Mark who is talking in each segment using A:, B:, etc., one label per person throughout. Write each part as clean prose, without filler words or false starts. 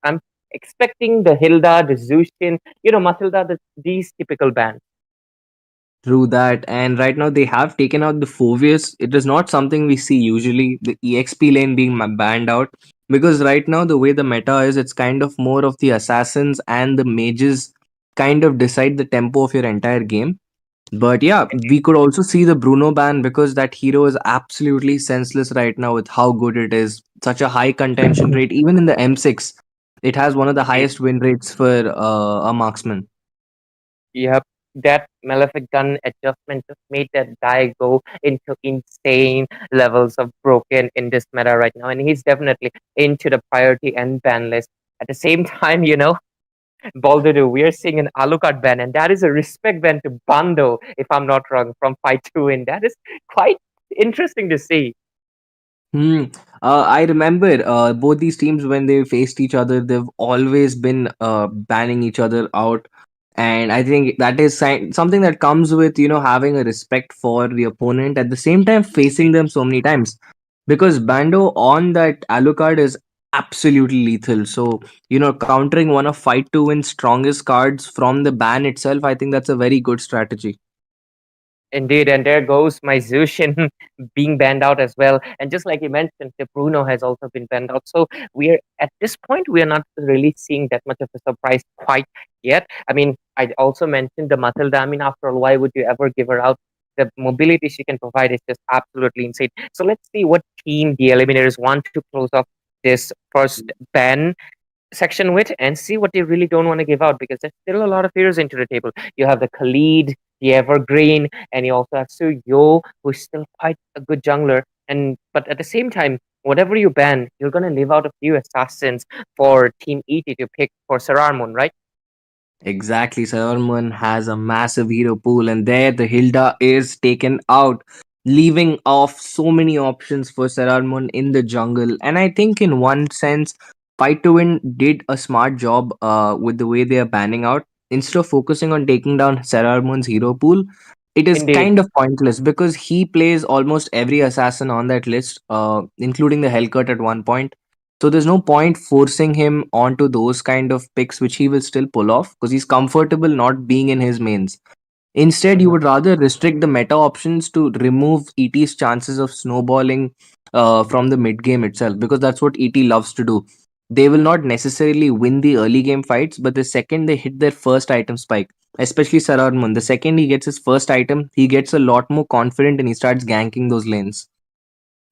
A: I'm expecting the Hilda, the Zushin, Matilda, these typical bands.
B: True that. And right now they have taken out the Fovius. It is not something we see usually, the EXP lane being banned out. Because right now, the way the meta is, it's kind of more of the assassins and the mages kind of decide the tempo of your entire game. But yeah, we could also see the Bruno ban because that hero is absolutely senseless right now with how good it is. Such a high contention rate. Even in the M6, it has one of the
A: Indeed.
B: highest win rates for a marksman.
A: Yep. That malefic gun adjustment just made that guy go into insane levels of broken in this meta right now. And he's definitely into the priority and ban list. At the same time, Baldudu, we are seeing an Alucard ban, and that is a respect ban to Bando, if I'm not wrong, from Fight 2. And that is quite interesting to see.
B: Hmm. I remember both these teams when they faced each other, they've always been banning each other out, and I think that is something that comes with having a respect for the opponent at the same time facing them so many times, because Bando on that Alucard is absolutely lethal. So countering one of Fight to Win strongest cards from the ban itself, I think that's a very good strategy.
A: Indeed, and there goes my Zushin being banned out as well. And just like you mentioned, the Bruno has also been banned out. So we're at this point, we are not really seeing that much of a surprise quite yet. I mean, I also mentioned the Matilda. I mean, after all, why would you ever give her out? The mobility she can provide is just absolutely insane. So let's see what team the Eliminators want to close off this first ban section with and see what they really don't want to give out because there's still a lot of heroes into the table. You have the Khalid, the Evergreen, and you also have Suyo, who's still quite a good jungler. And but at the same time, whatever you ban, you're gonna leave out a few assassins for Team ET to pick for Sararmon, right?
B: Exactly, Salman has a massive hero pool, and there the Hilda is taken out, leaving off so many options for Sararmun in the jungle. And I think, in one sense, Fight to Win did a smart job with the way they are banning out. Instead of focusing on taking down Sararmun's hero pool, it is
A: Indeed.
B: kind of pointless because he plays almost every assassin on that list, including the Hellcut at one point. So there's no point forcing him onto those kind of picks, which he will still pull off because he's comfortable not being in his mains. Instead, you
A: Mhm.
B: would rather restrict the meta options to remove ET's chances of snowballing from the mid game itself, because that's what ET loves to do. They will not necessarily win the early game fights, but the second they hit their first item spike, especially Sararmun, the second he gets his first item, he gets a lot more confident and he starts ganking those lanes.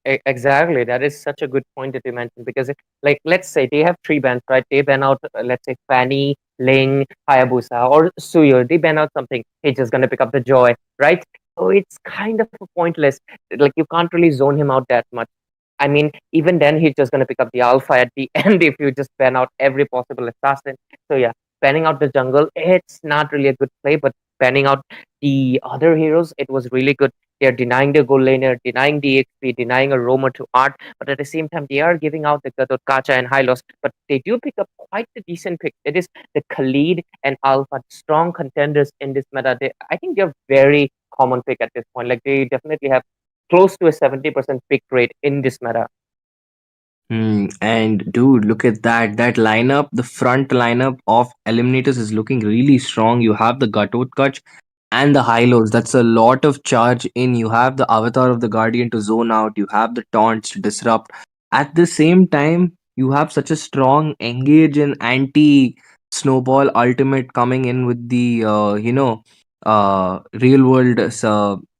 A: Exactly. That is such a good point that you mentioned because, like, let's say they have three bans, right? They ban out, let's say, Fanny, Ling, Hayabusa, or Suyo. They ban out something. He's just gonna pick up the Joy, right? So it's kind of pointless. Like, you can't really zone him out that much. I mean, even then, he's just gonna pick up the Alpha at the end if you just ban out every possible assassin. So yeah, banning out the jungle, it's not really a good play, but banning out the other heroes, it was really good. They're denying the gold laner, denying the XP, denying a roamer to art, but at the same time, they are giving out the Gadot, Kacha, and Hylos. But they do pick up quite a decent pick. It is the Khalid and Alpha, strong contenders in this meta. I think they're very common pick at this point. Like, they definitely have close to a 70% pick rate in this meta.
B: And dude, look at that. That lineup, the front lineup of Eliminators is looking really strong. You have the Gatot Kach and the Hylos. That's a lot of charge in. You have the Avatar of the Guardian to zone out. You have the taunts to disrupt. At the same time, you have such a strong engage and anti snowball ultimate coming in with the real world.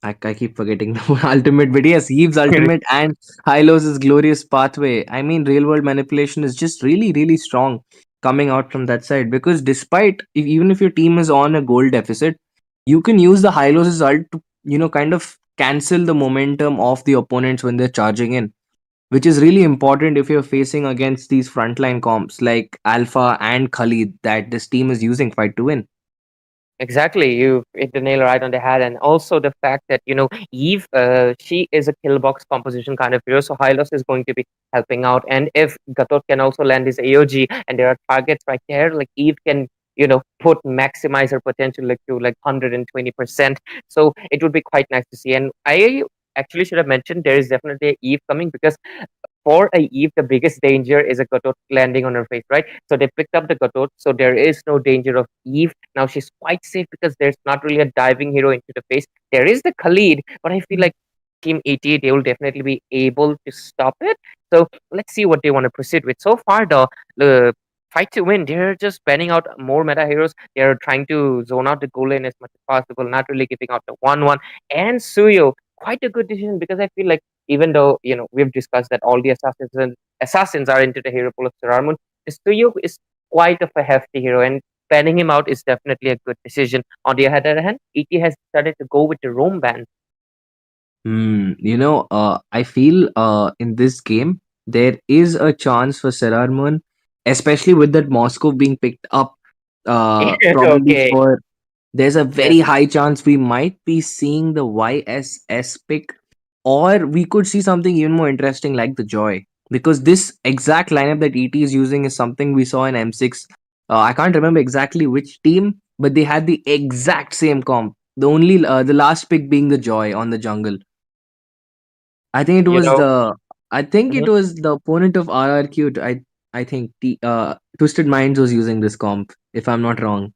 B: I keep forgetting the ultimate, but yes, Eve's ultimate and Hylos' glorious pathway. I mean, real world manipulation is just really, really strong coming out from that side, because despite even if your team is on a goal deficit, you can use the Hylos' ult to kind of cancel the momentum of the opponents when they're charging in, which is really important if you're facing against these frontline comps like Alpha and Khalid that this team is using Fight to Win.
A: Exactly, you hit the nail right on the head, and also the fact that Eve, she is a kill box composition kind of hero, so Hylos is going to be helping out. And if Gatot can also land his AOG, and there are targets right there, like Eve can put maximize her potential like to like 120%. So it would be quite nice to see. And I actually should have mentioned there is definitely a Eve coming because for a Eve, the biggest danger is a Gatot landing on her face, right? So they picked up the Gatot, so there is no danger of Eve. Now she's quite safe because there's not really a diving hero into the face. There is the Khalid, but I feel like Team 80, they will definitely be able to stop it. So let's see what they want to proceed with. So far, the fight to win, they're just banning out more meta heroes. They're trying to zone out the goal lane as much as possible, not really giving out the 1-1. And Suyo, quite a good decision because I feel like even though we've discussed that all the assassins are into the hero pool of Saramun, Suyo is quite of a hefty hero, and banning him out is definitely a good decision. On the other hand, ET has decided to go with the roam ban.
B: I feel in this game there is a chance for Serarmon, especially with that Moscow being picked up. Probably
A: Okay,
B: for There's a
A: yes,
B: very high chance we might be seeing the YSS pick, or we could see something even more interesting like the Joy. Because this exact lineup that ET is using is something we saw in M6. I can't remember exactly which team, but they had the exact same comp. The last pick being the Joy on the jungle. I think it
A: you
B: was
A: know.
B: the I think
A: Mhm.
B: it was the opponent of RRQ. I think Twisted Minds was using this comp, if I'm not wrong.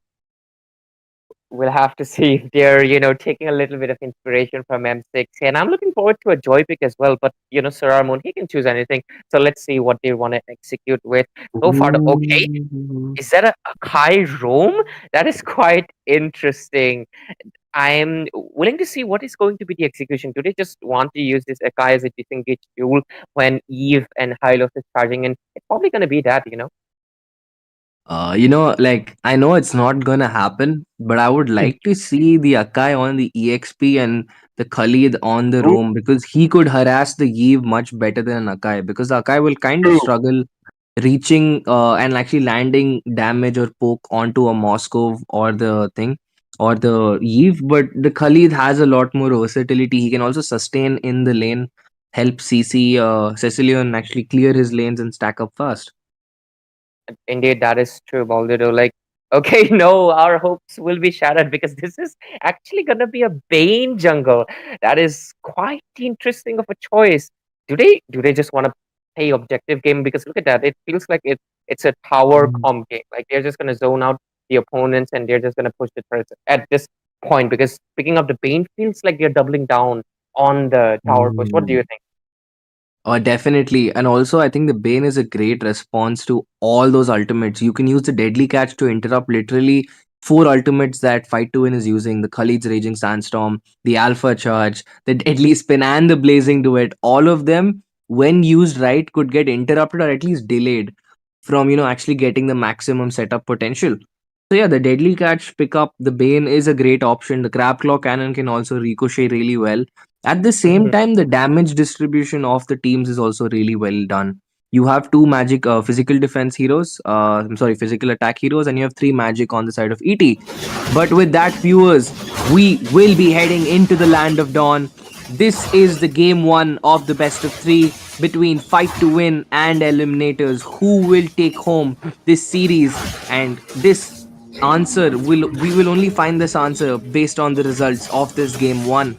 A: We'll have to see if they're, taking a little bit of inspiration from M6. And I'm looking forward to a joy pick as well. But, Sarar Moon, he can choose anything. So let's see what they want to execute with. So far, okay.
B: Ooh.
A: Is that a Kai Rome? That is quite interesting. I'm willing to see what is going to be the execution. Do they just want to use this Akai as a disengage tool when Eve and Hylos is charging in? It's probably going to be that.
B: Like I know it's not gonna happen, but I would like to see the Akai on the EXP and the Khalid on the
A: True,
B: roam because he could harass the Eve much better than an Akai because the Akai will kind of
A: true.
B: struggle reaching and actually landing damage or poke onto a Moscow or the thing or the Eve, but the Khalid has a lot more versatility. He can also sustain in the lane, help CC Cecilion actually clear his lanes and stack up fast.
A: Indeed, that is true, Baldudo. Like, okay, no, our hopes will be shattered because this is actually gonna be a Bane jungle. That is quite interesting of a choice. Do they just want to play objective game? Because look at that, it feels like it's a tower comp game. Like they're just gonna zone out the opponents and they're just gonna push the turrets at this point. Because picking up the Bane feels like they're doubling down on the tower push. What do you
B: Mm.
A: think?
B: Definitely. And also, I think the Bane is a great response to all those ultimates. You can use the Deadly Catch to interrupt literally four ultimates that Fight to Win is using: the Khalid's Raging Sandstorm, the Alpha Charge, the Deadly Spin, and the Blazing Duet. All of them, when used right, could get interrupted or at least delayed from, actually getting the maximum setup potential. So, yeah, the Deadly Catch pickup, the Bane is a great option. The Crab Claw Cannon can also ricochet really well. At the same time, the damage distribution of the teams is also really well done. You have two magic physical defense heroes, I'm sorry, physical attack heroes, and you have three magic on the side of ET. But with that, viewers, we will be heading into the land of dawn. This is the game one of the best of three between Fight to Win and Eliminators. Who will take home this series? And this answer will we will only find this answer based on the results of this game one.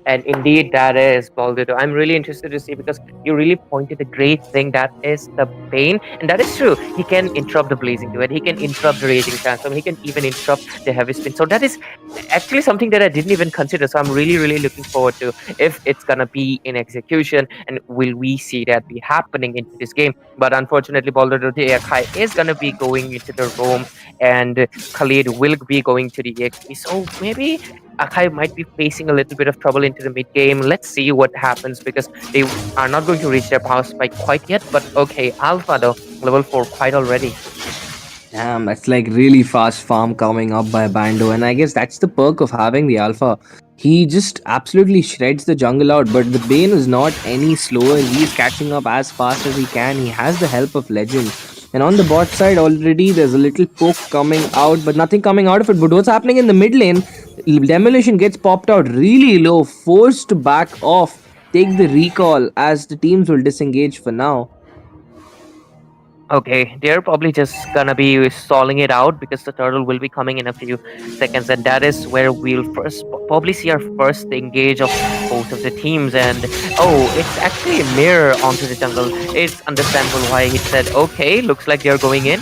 A: And indeed, that is Baldudo. I'm really interested to see because you really pointed a great thing that is the Bane. And that is true. He can interrupt the Blazing Duet, he can interrupt the Raging Sandstorm, he can even interrupt the Heavy Spin. So that is actually something that I didn't even consider. So I'm really, really looking forward to if it's going to be in execution and will we see that be happening into this game. But unfortunately, Baldudo, the Akai is going to be going into the roam and Khalid will be going to the EXP. So maybe Akai might be facing a little bit of trouble into the mid game. Let's see what happens because they are not going to reach their power spike quite yet. But okay, Alpha though, level 4 quite already.
B: Damn, that's like really fast farm coming up by Bando, and I guess that's the perk of having the Alpha. He just absolutely shreds the jungle out, but the Bane is not any slower. He's catching up as fast as he can. He has the help of Legend. And on the bot side, already there's a little poke coming out, but nothing coming out of it. But what's happening in the mid lane? Demolition gets popped out really low, forced to back off, take the recall as the teams will disengage for now.
A: Okay, they're probably just gonna be stalling it out because the turtle will be coming in a few seconds, and that is where we'll first probably see our first engage of both of the teams. And oh, it's actually a mirror onto the jungle. It's understandable why he said, "Okay, looks like they're going in."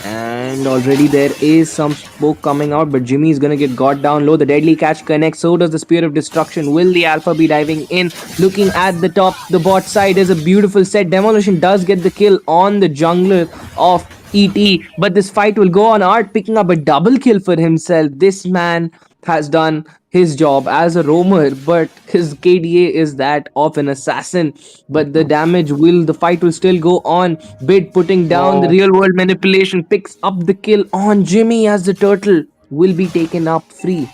B: And already there is some smoke coming out, but Jimmy is gonna get got down low. The deadly catch connects, so does the spear of destruction. Will the Alpha be diving in? Looking at the top, the bot side is a beautiful set. Demolition does get the kill on the jungler of ET, but this fight will go on. Art picking up a double kill for himself. This man has done his job as a roamer, but his KDA is that of an assassin. But the damage will, the fight will still go on. Bid putting down the
A: Whoa.
B: real world manipulation picks up the kill on Jimmy as the turtle will be taken up free.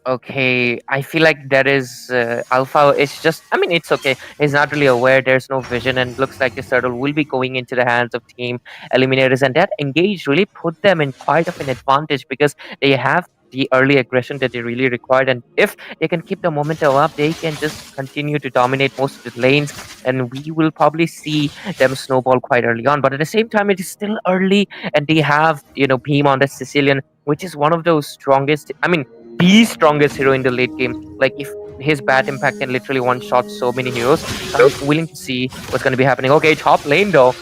A: Okay, I feel like there is Alpha. It's just, I mean, it's okay. He's not really aware. There's no vision, and looks like this turtle will be going into the hands of Team Eliminators, and that engage really put them in quite of an advantage because they have the early aggression that they really required, and if they can keep the momentum up, they can just continue to dominate most of the lanes, and we will probably see them snowball quite early on. But at the same time, it is still early, and they have Beam on the Sicilian, which is one of those strongest. I mean the strongest hero in the late game. Like if his bat impact can literally one shot so many heroes. So I'm willing to see what's going to be happening. Okay, top lane though.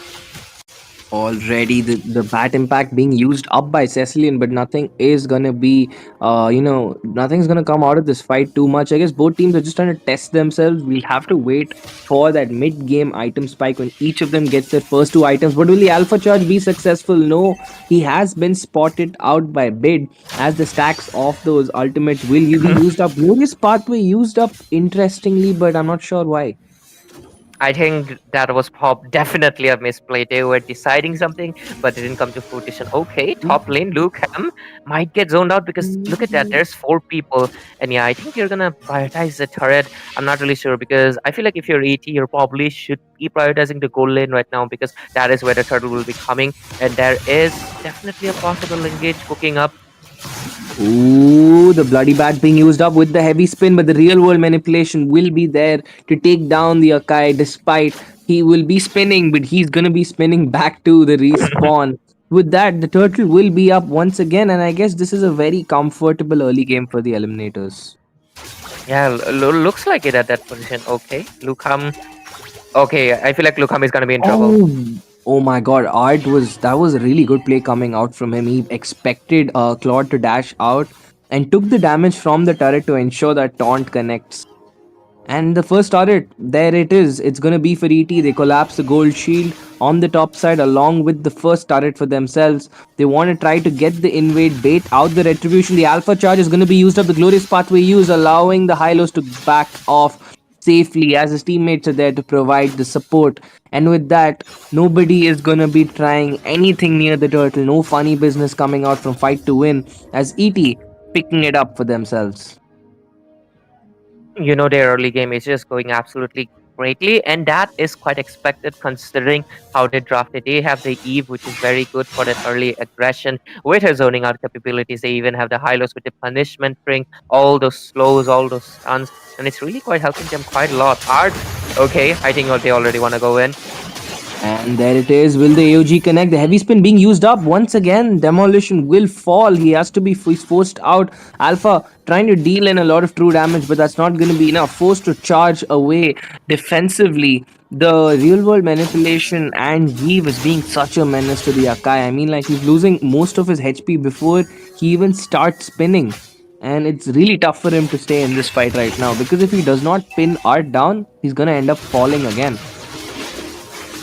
B: Already the bat impact being used up by Cecilian, but nothing is gonna be nothing's gonna come out of this fight too much. I guess both teams are just trying to test themselves. We'll have to wait for that mid-game item spike when each of them gets their first two items. But will the Alpha Charge be successful? No, he has been spotted out by Bid as the stacks of those ultimates will be used up. Glorious Pathway used up interestingly, but I'm not sure why.
A: I think that was definitely a misplay. They were deciding something, but it didn't come to fruition. Okay, top lane, Luke Ham might get zoned out because look at that. There's four people, and yeah, I think you're gonna prioritize the turret. I'm not really sure because I feel like if you're 80, you probably should be prioritizing the gold lane right now because that is where the turtle will be coming, and there is definitely a possible engage cooking up.
B: Ooh, the bloody bat being used up with the heavy spin, but the real world manipulation will be there to take down the Akai despite he will be spinning, but he's gonna be spinning back to the respawn. With that, the turtle will be up once again, and I guess this is a very comfortable early game for the Eliminators.
A: Yeah, looks like it at that position. Okay, Lukham. Okay, I feel like Lukham is gonna be in trouble.
B: Oh my god, Art was that was a really good play coming out from him. He expected Claude to dash out and took the damage from the turret to ensure that taunt connects. And the first turret, there it is. It's going to be for ET. They collapse the gold shield on the top side along with the first turret for themselves. They want to try to get the invade, bait out the retribution. The alpha charge is going to be used up. The glorious pathway use, allowing the Hylos to back off safely as his teammates are there to provide the support. And with that, nobody is going to be trying anything near the turtle. No funny business coming out from fight to win as ET picking it up for themselves.
A: Their early game is just going absolutely greatly, and that is quite expected considering how they drafted. They have the Eve, which is very good for that early aggression with her zoning out capabilities. They even have the Hylos with the punishment ring, all those slows, all those stuns, and it's really quite helping them quite a lot. Art, okay, I think they already want to go in.
B: And there it is. Will the AOG connect? The heavy spin being used up once again. Demolition will fall. He has to be forced out. Alpha trying to deal in a lot of true damage, but that's not going to be enough. Forced to charge away defensively. The real world manipulation and Eve is being such a menace to the Akai. I mean, like he's losing most of his HP before he even starts spinning. And it's really tough for him to stay in this fight right now because if he does not pin Art down, he's gonna end up falling again.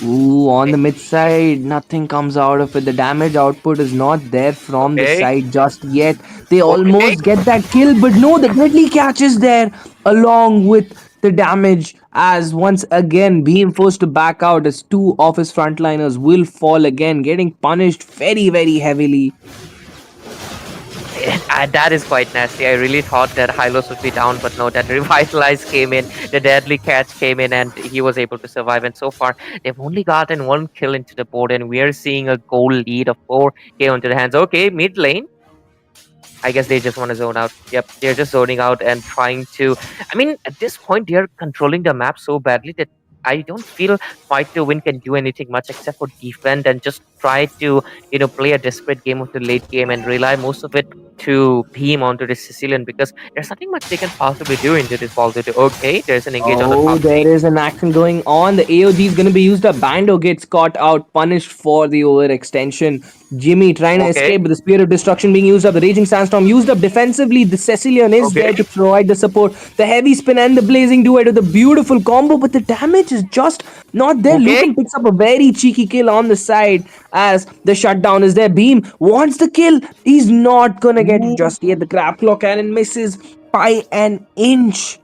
B: Ooh, on
A: Eh,
B: the mid side, nothing comes out of it. The damage output is not there from the
A: Okay,
B: side just yet. They
A: okay.
B: almost get that kill, but no, the deadly catch is there along with the damage. As once again, being forced to back out as two of his frontliners will fall again, getting punished very, very heavily.
A: That is quite nasty. I really thought that Hylos would be down, but no, that Revitalize came in, the Deadly Catch came in, and he was able to survive. And so far, they've only gotten one kill into the board, and we are seeing a goal lead of 4K onto the hands. Okay, mid lane. I guess they just want to zone out. Yep, they're just zoning out and trying to. I mean, at this point, they're controlling the map so badly that I don't feel Fight to Win can do anything much except for defend and just try to, play a desperate game of the late game and rely most of it to beam onto the Sicilian because there's nothing much they can possibly do into this ball to do. Okay, there's an engage on the
B: Oh,
A: top
B: there
A: lane.
B: is an action going on. The AOG is going to be used up. Bando gets caught out, punished for the overextension. Jimmy trying to
A: Okay,
B: escape, but the Spear of Destruction being used up. The Raging Sandstorm used up defensively. The Cecilian is
A: okay,
B: there to provide the support. The Heavy Spin and the Blazing Duet with a beautiful combo, but the damage is just not there.
A: okay.
B: Lukum picks up a very cheeky kill on the side as the shutdown is there. Beam wants the kill. He's not going to get it
A: Ooh.
B: just yet. The Crab Claw Cannon misses by an inch.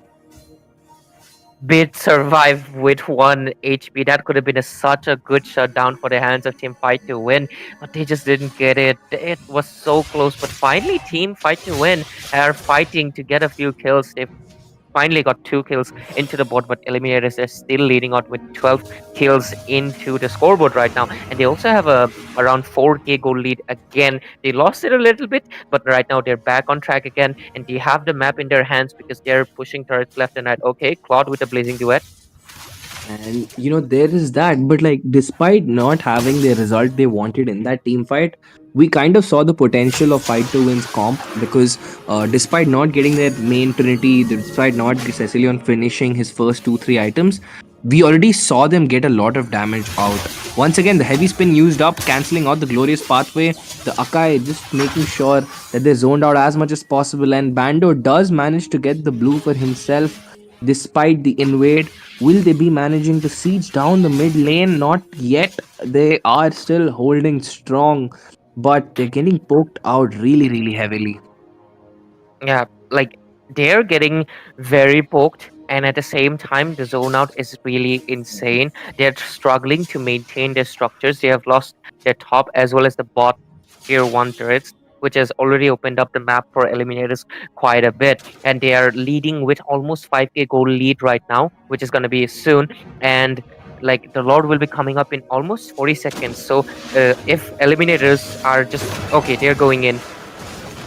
A: Bit survive with 1 HP. That could have been such a good shutdown for the hands of Team Fight to Win, but they just didn't get it. It was so close, but finally, Team Fight to Win are fighting to get a few kills. They finally got 2 kills into the board, but Eliminators are still leading out with 12 kills into the scoreboard right now. And they also have a around 4k goal lead again. They lost it a little bit, but right now they're back on track again, and they have the map in their hands because they're pushing turrets left and right. Okay, Claude with a blazing duet.
B: And there is that, but like despite not having the result they wanted in that team fight, we kind of saw the potential of Fight to Win's comp because despite not getting their main trinity, despite not Cecilion finishing his first 2-3 items, we already saw them get a lot of damage out. Once again, the heavy spin used up, cancelling out the glorious pathway. The Akai just making sure that they zoned out as much as possible, and Bando does manage to get the blue for himself despite the invade. Will they be managing to siege down the mid lane? Not yet. They are still holding strong, but they're getting poked out really, really heavily.
A: Yeah, like they're getting very poked, and at the same time, the zone out is really insane. They're struggling to maintain their structures. They have lost their top as well as the bot tier 1 turrets, which has already opened up the map for Eliminators quite a bit. And they are leading with almost 5k goal lead right now, which is going to be soon. And like the Lord will be coming up in almost 40 seconds. So if Eliminators are just okay, they're going in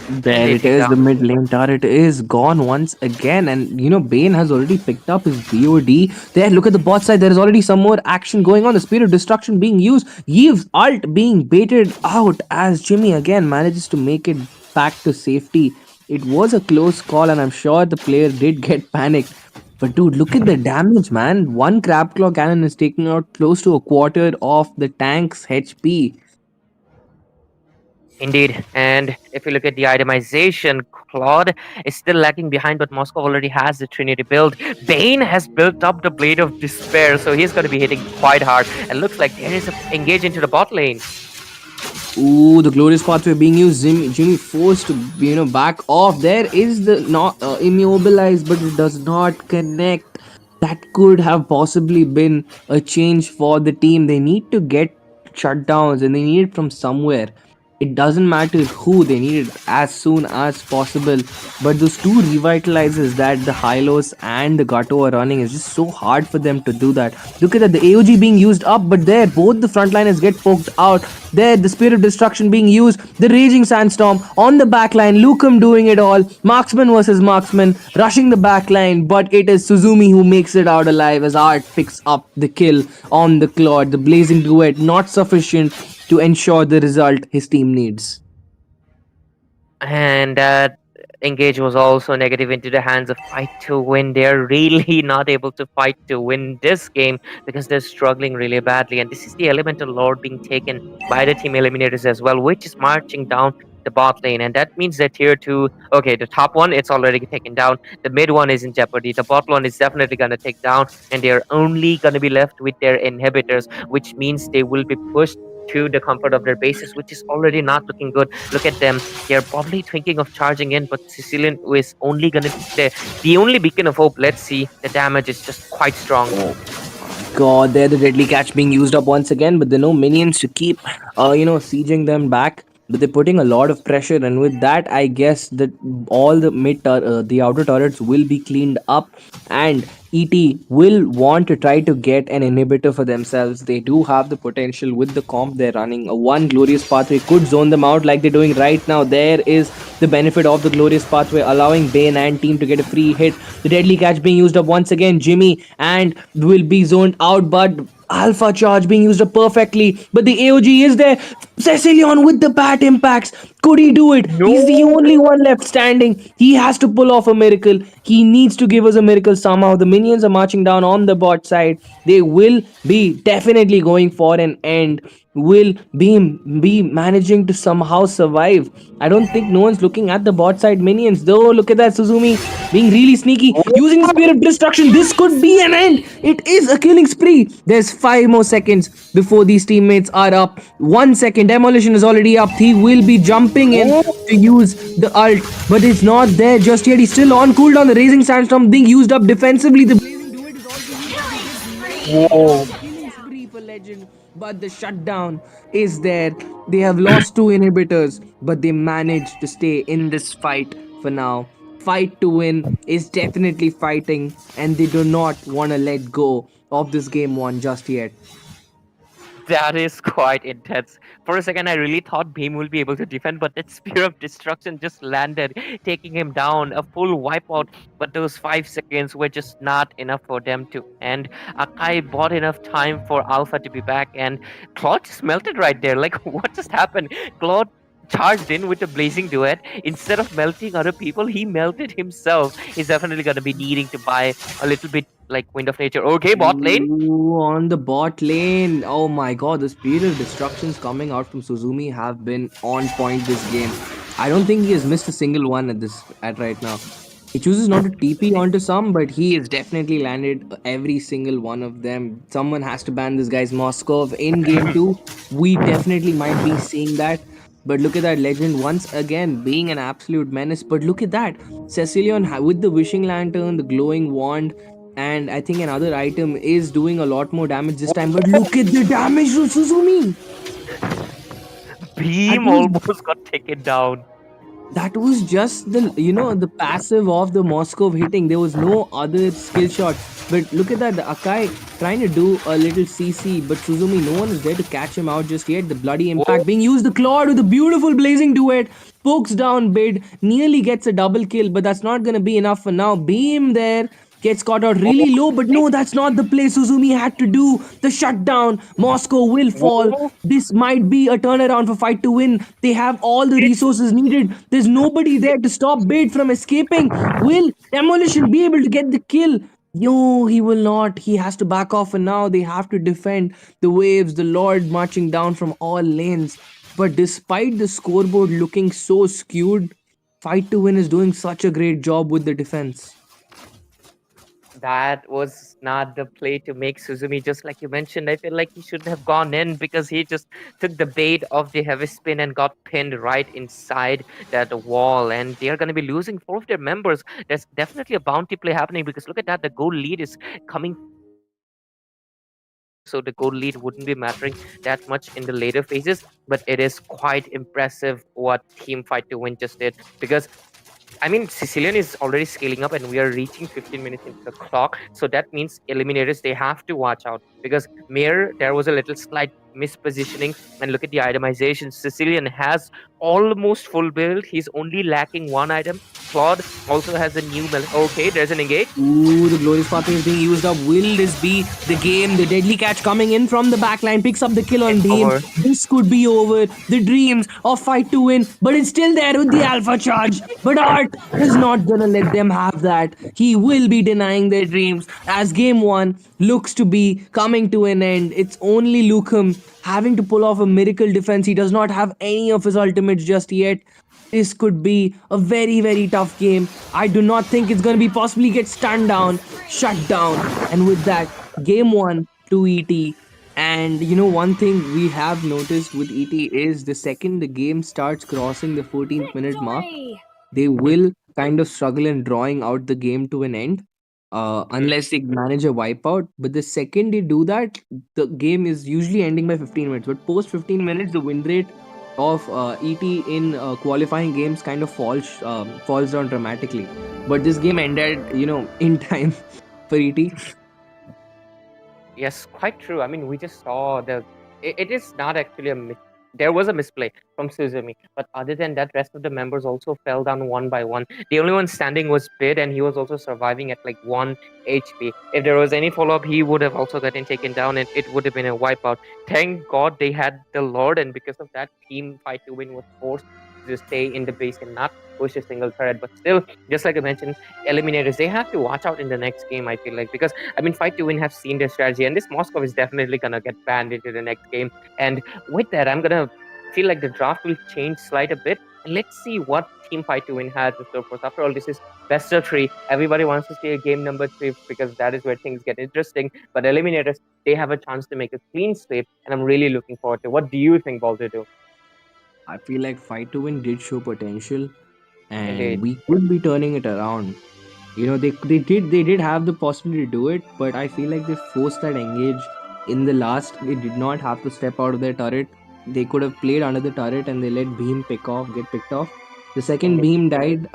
A: and
B: There
A: they
B: it
A: take
B: is.
A: down.
B: The mid lane turret is gone once again. And Bane has already picked up his BOD. There, look at the bot side. There is already some more action going on. The Spear of Destruction being used. Yve's ult being baited out as Jimmy again manages to make it back to safety. It was a close call, and I'm sure the player did get panicked. But dude, look at the damage, man. One crab claw cannon is taking out close to a quarter of the tank's HP.
A: Indeed. And if you look at the itemization, Claude is still lagging behind, but Moscow already has the Trinity build. Bane has built up the Blade of Despair, so he's going to be hitting quite hard. And looks like there is a engage into the bot lane.
B: Ooh, the glorious pathway being used. Jimmy forced to back off. There is the not immobilized, but it does not connect. That could have possibly been a change for the team. They need to get shutdowns, and they need it from somewhere. It doesn't matter who, they need it as soon as possible. But those two revitalizers that the Hylos and the Gato are running is just so hard for them to do that. Look at that, the AOG being used up, but there both the frontliners get poked out. There, the Spirit of Destruction being used, the Raging Sandstorm on the backline, Lukum doing it all. Marksman versus Marksman, rushing the backline, but it is Suzumi who makes it out alive as Art picks up the kill on the Claude. The Blazing Duet not sufficient to ensure the result his team needs.
A: And that engage was also negative into the hands of Fight to Win. They're really not able to fight to win this game because they're struggling really badly. And this is the Elemental Lord being taken by the Team Eliminators as well, which is marching down the bot lane. And that means that tier 2, okay, the top one, it's already taken down. The mid one is in jeopardy. The bot one is definitely going to take down. And they're only going to be left with their inhibitors, which means they will be pushed to the comfort of their bases, which is already not looking good. Look at them. They're probably thinking of charging in, but Sicilian is only going to be the only beacon of hope. Let's see. The damage is just quite strong.
B: Oh God, they're the deadly catch being used up once again, but there are no minions to keep, sieging them back. But they're putting a lot of pressure, and with that, I guess that all the the outer turrets will be cleaned up, and ET will want to try to get an inhibitor for themselves. They do have the potential with the comp they're running. A one glorious pathway could zone them out like they're doing right now. There is the benefit of the glorious pathway, allowing Bane and team to get a free hit. The deadly catch being used up once again. Jimmy and will be zoned out, but Alpha charge being used up perfectly. But the AOG is there. Cecilion with the bat impacts. Could he do it? He's the
A: No.
B: only one left standing. He has to pull off a miracle. He needs to give us a miracle somehow. The minions are marching down on the bot side. They will be definitely going for an end. Will be managing to somehow survive. I don't think no one's looking at the bot side minions though. Look at that Suzumi being really sneaky, using the spear of destruction. This could be an end. It is a killing spree. There's 5 more seconds before these teammates are up. 1 second, demolition is already up. He will be jumping in to use the ult, but it's not there just yet. He's still on cooldown. The raising sandstorm being used up defensively. The blazing duet is also used up. This might be
A: Whoa.
B: a killing spree for Legend, but the shutdown is there. They have lost two inhibitors, but they managed to stay in this fight for now. Fight to win is definitely fighting, and they do not want to let go of this game one just yet.
A: That is quite intense. For a second, I really thought Beam will be able to defend, but that Spear of Destruction just landed, taking him down. A full wipeout, but those 5 seconds were just not enough for them to end. Akai bought enough time for Alpha to be back, and Claude just melted right there. Like, what just happened? Claude charged in with a blazing duet. Instead of melting other people, he melted himself. He's definitely going to be needing to buy a little bit like Wind of Nature. Okay, bot lane.
B: Ooh, on the bot lane. Oh my god, the speed of destructions coming out from Suzumi have been on point this game. I don't think he has missed a single one at right now. He chooses not to TP onto some, but he has definitely landed every single one of them. Someone has to ban this guy's Moskov in game 2. We definitely might be seeing that. But look at that legend once again being an absolute menace. But look at that. Cecilion with the wishing lantern, the glowing wand, and I think another item is doing a lot more damage this time. But look at the damage to Suzumi. That
A: Beam
B: was
A: almost got taken down.
B: just the the passive of the Moscow hitting. There was no other skill shot. But look at that, the Akai trying to do a little CC, but Suzumi, no one is there to catch him out just yet. The bloody
A: Whoa.
B: impact being used, the Claude with a beautiful blazing duet, pokes down Bid, nearly gets a double kill, but that's not gonna be enough for now. Beam there. Gets caught out really low, but no, that's not the play Suzumi had to do. The shutdown. Moscow will fall.
A: Whoa.
B: This might be a turnaround for Fight to win. They have all the resources needed. There's nobody there to stop Bait from escaping. Will Demolition be able to get the kill? No, he will not. He has to back off, and now they have to defend the waves, the Lord marching down from all lanes. But despite the scoreboard looking so skewed, Fight to Win is doing such a great job with the defense.
A: That was not the play to make Suzumi, just like you mentioned. I feel like he shouldn't have gone in because he just took the bait of the heavy spin and got pinned right inside that wall. And they are going to be losing four of their members. There's definitely a bounty play happening because look at that. The goal lead is coming faster and faster. So the goal lead wouldn't be mattering that much in the later phases. But it is quite impressive what Team Fight to Win just did because I mean, Sicilian is already scaling up, and we are reaching 15 minutes into the clock. So that means eliminators they have to watch out because Mir there was a little slight mispositioning, and look at the itemization. Sicilian has almost full build. He's only lacking one item. Claude also has a new okay, there's an engage.
B: Ooh, the glorious pathway is being used up. Will this be the game? The deadly catch coming in from the backline picks up the kill on
A: It's
B: Beam.
A: over.
B: This could be over. The dreams of Fight to Win, but it's still there with the Alpha charge. But Art is not gonna let them have that. He will be denying their dreams as game one looks to be coming to an end. It's only Lukum having to pull off a miracle defense. He does not have any of his ultimates just yet. This could be a very, very tough game. I do not think it's going to be possibly get stunned down, shut down. And with that, game one to ET. And one thing we have noticed with ET is the second the game starts crossing the 14th minute mark, they will kind of struggle in drawing out the game to an end unless they manage a wipeout. But the second they do that, the game is usually ending by 15 minutes. But post 15 minutes, the win rate of ET in qualifying games kind of falls down dramatically. But this game ended, in time. for ET.
A: Yes, quite true. I mean, we just saw it is not actually a there was a misplay from Suzumi, but other than that, rest of the members also fell down one by one. The only one standing was Bid, and he was also surviving at like 1 HP. If there was any follow up, he would have also gotten taken down, and it would have been a wipeout. Thank God they had the Lord, and because of that, Team Fight to Win was forced to stay in the base and not push a single turret. But still, just like I mentioned, Eliminators, they have to watch out in the next game. I feel like, because I mean, Fight to Win have seen their strategy, and this Moscow is definitely gonna get banned into the next game. And with that, I'm gonna feel like the draft will change slight a bit. And let's see what Team Fight to Win has in store for us. After all, this is best of three. Everybody wants to see a game number three because that is where things get interesting. But Eliminators, they have a chance to make a clean sweep, and I'm really looking forward to. What do you think, Baldur?
B: I feel like Fight to Win did show potential, and
A: Indeed,
B: we could be turning it around. You know, they did have the possibility to do it, but I feel like they forced that engage in the last. They did not have to step out of their turret. They could have played under the turret and they let Beam get picked off. The second
A: indeed.
B: Beam died,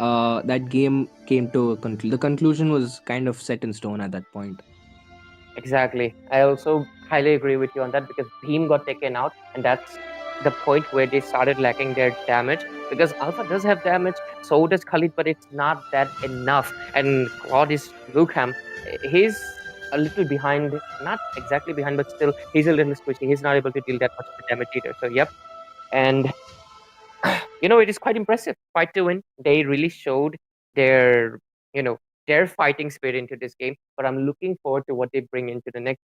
B: that game came to a the conclusion was kind of set in stone at that point.
A: Exactly. I also highly agree with you on that because Beam got taken out, and that's the point where they started lacking their damage. Because Alpha does have damage, so does Khalid, but it's not that enough. And God is Lukham. He's a little behind, not exactly behind, but still, he's a little squishy. He's not able to deal that much of the damage either. So, yep. And it is quite impressive. Fight to win. They really showed their, you know, their fighting spirit into this game. But I'm looking forward to what they bring into the next